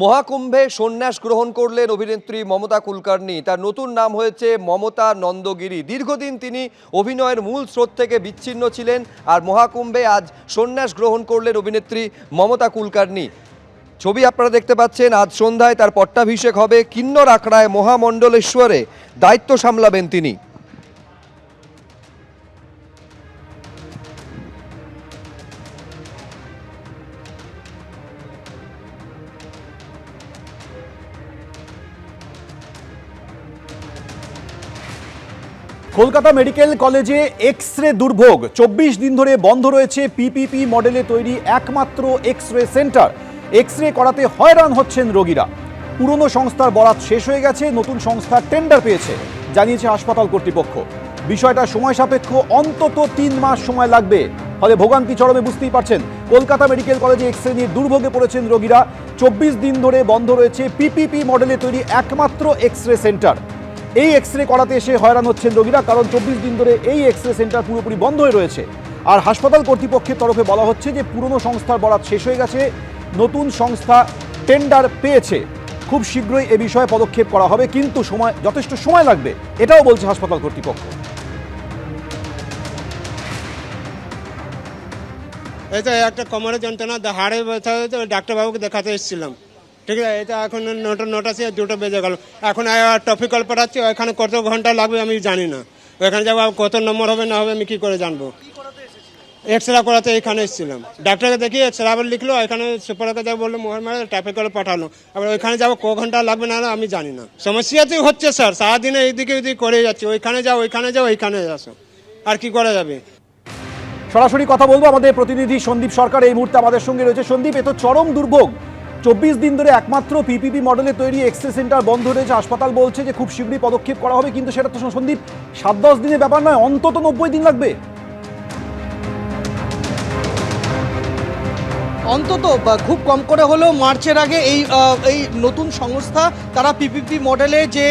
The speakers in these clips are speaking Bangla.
মহাকুম্ভে সন্ন্যাস গ্রহণ করলেন অভিনেত্রী মমতা কুলকার্নি। তার নতুন নাম হয়েছে মমতা নন্দগিরি। দীর্ঘদিন তিনি অভিনয়ের মূল স্রোত থেকে বিচ্ছিন্ন ছিলেন, আর মহাকুম্ভে আজ সন্ন্যাস গ্রহণ করলেন অভিনেত্রী মমতা কুলকার্নি। ছবি আপনারা দেখতে পাচ্ছেন। আজ সন্ধ্যায় তার পট্টাভিষেক হবে। কিন্নর আখড়ায় মহামণ্ডলেশ্বরে দায়িত্ব সামলাবেন তিনি। কলকাতা মেডিকেল কলেজে এক্স রে দুর্ভোগ। 24 দিন ধরে বন্ধ রয়েছে পিপিপি মডেলে তৈরি একমাত্র X ray centre. X ray করাতে হয়রান হচ্ছেন রোগীরা। পুরনো সংস্থার বরাত শেষ হয়ে গেছে, নতুন সংস্থা টেন্ডার পেয়েছে, জানিয়েছে হাসপাতাল কর্তৃপক্ষ। বিষয়টা সময় সাপেক্ষ, অন্তত 3 মাস সময় লাগবে। ফলে ভোগান্তি চরমে, বুঝতেই পারছেন। কলকাতা মেডিকেল কলেজে এক্স রে নিয়ে দুর্ভোগে পড়েছেন রোগীরা। 24 দিন ধরে বন্ধ রয়েছে পিপিপি মডেলে তৈরি একমাত্র এক্স রে সেন্টার। এই এক্স রে করাতে এসে হয়রান হচ্ছেন রোগীরা, কারণ 24 দিন ধরে এই এক্স রে সেন্টার পুরোপুরি বন্ধ হয়ে রয়েছে। আর হাসপাতাল কর্তৃপক্ষের তরফে বলা হচ্ছে যে পুরনো সংস্থার বরাত শেষ হয়ে গেছে, নতুন সংস্থা টেন্ডার পেয়েছে, খুব শীঘ্রই এ বিষয়ে পদক্ষেপ করা হবে, কিন্তু যথেষ্ট সময় লাগবে, এটাও বলছে হাসপাতাল কর্তৃপক্ষ। এটা একটা কোমরের যন্ত্রণা, হাড়ে ব্যথা হয়েছে, ডাক্তারবাবুকে দেখাতে এসেছিলাম। ঠিক আছে, এটা এখন নটা সে 2টা বেজে গেল। এখন ট্রফিক কল পাঠাচ্ছি, ওইখানে কত ঘন্টা লাগবে আমি জানি না। ওইখানে যাবো, কত নম্বর হবে না হবে আমি কি করে জানবো। এক্সরে করাতে এখানে এসেছিলাম, ডাক্তারকে দেখিয়ে এক্সরে আবার লিখলো, এখানে সুপারকে যাবো বললো মোহন মারা ট্রাফিক কলে পাঠালো। আবার ওইখানে যাবো, ক ঘন্টা লাগবে না আমি জানি না। সমস্যাতে হচ্ছে স্যার, সারাদিনে এইদিকে ওইদিকে করে যাচ্ছে, ওইখানে যাও ওইখানে যাও ওইখানে আসো, আর কি করা যাবে। সরাসরি কথা বলবো, আমাদের প্রতিনিধি সন্দীপ সরকার এই মুহূর্তে আমাদের সঙ্গে রয়েছে। সন্দীপ, এ তো চরম দুর্ভোগ। 24 দিন ধরে একমাত্র পিপিপি মডেলে তৈরি এক্স রে সেন্টার বন্ধ রয়েছে। হাসপাতাল বলছে যে খুব শীঘ্রই পদক্ষেপ করা হবে, কিন্তু সেটা তো সন্দীপ 7-10 দিনের ব্যাপার নয়, অন্তত 90 দিন লাগবে। অন্তত খুব কম করে হলেও মার্চের আগে এই নতুন সংস্থা তারা পিপিপি মডেলে যে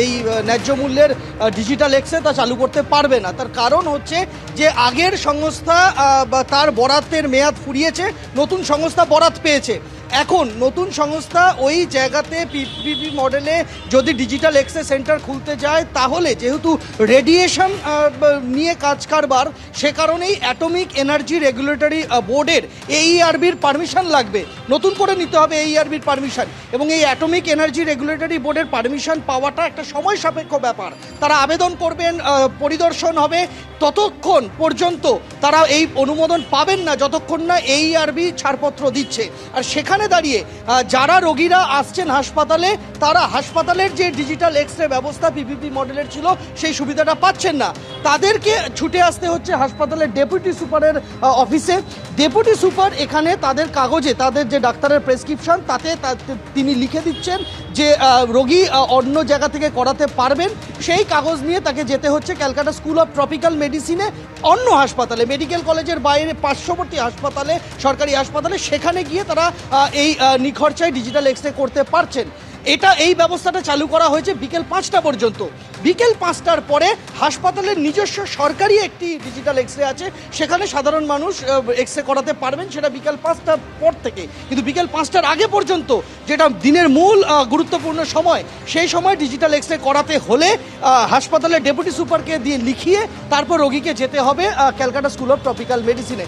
এই ন্যায্য মূল্যের ডিজিটাল এক্সরে তা চালু করতে পারবে না। তার কারণ হচ্ছে যে আগের সংস্থা তার বরাতের মেয়াদ ফুরিয়েছে, নতুন সংস্থা বরাত পেয়েছে। এখন নতুন সংস্থা ওই জায়গাতে পিপিপি মডেলে যদি ডিজিটাল এক্সরে সেন্টার খুলতে যায়, তাহলে যেহেতু রেডিয়েশন নিয়ে কাজ কারবার, সে কারণেই অ্যাটমিক এনার্জি রেগুলেটরি বোর্ডের এইআরবির পারমিশন লাগবে, নতুন করে নিতে হবে এইআরবির পারমিশন। এবং এই অ্যাটমিক এনার্জি রেগুলেটরি বোর্ডের পারমিশন পাওয়াটা একটা সময় সাপেক্ষ ব্যাপার। তারা আবেদন করবেন, পরিদর্শন হবে, ততক্ষণ পর্যন্ত তারা এই অনুমোদন পাবেন না যতক্ষণ না এইআরবি ছাড়পত্র দিচ্ছে। আর সেখানে দাঁড়িয়ে যারা রোগীরা আসছেন হাসপাতালে, তারা হাসপাতালের যে ডিজিটাল এক্সরে ব্যবস্থা পিপিপি মডেলের ছিল সেই সুবিধাটা পাচ্ছেন না। তাদেরকে ছুটে আসতে হচ্ছে হাসপাতালের ডেপুটি সুপারের অফিসে। ডেপুটি সুপার এখানে তাদের কাগজে, তাদের যে ডাক্তারের প্রেসক্রিপশন, তাতে তিনি লিখে দিচ্ছেন যে রোগী অন্য জায়গা থেকে করাতে পারবেন। সেই কাগজ নিয়ে তাকে যেতে হচ্ছে ক্যালকাটা স্কুল অফ ট্রপিক্যাল মেডিসিনে, অন্য হাসপাতালে, মেডিকেল কলেজের বাইরে পার্শ্ববর্তী হাসপাতালে, সরকারি হাসপাতালে, সেখানে গিয়ে তারা এই নিখরচায় ডিজিটাল এক্সরে করতে পারছেন। এই ব্যবস্থাটা চালু করা হয়েছে বিকেল 5টা পর্যন্ত। বিকেল 5টার পরে হাসপাতালের নিজস্ব সরকারি একটি ডিজিটাল এক্সরে আছে, সেখানে সাধারণ মানুষ এক্সরে করাতে পারবেন, সেটা বিকেল 5টার পর থেকে। কিন্তু বিকেল 5টার আগে পর্যন্ত, যেটা দিনের মূল গুরুত্বপূর্ণ সময়, সেই সময় ডিজিটাল এক্সরে করাতে হলে হাসপাতালের ডেপুটি সুপারকে দিয়ে লিখিয়ে তারপর রোগীকে যেতে হবে ক্যালকাটা স্কুল অফ ট্রপিক্যাল মেডিসিনে।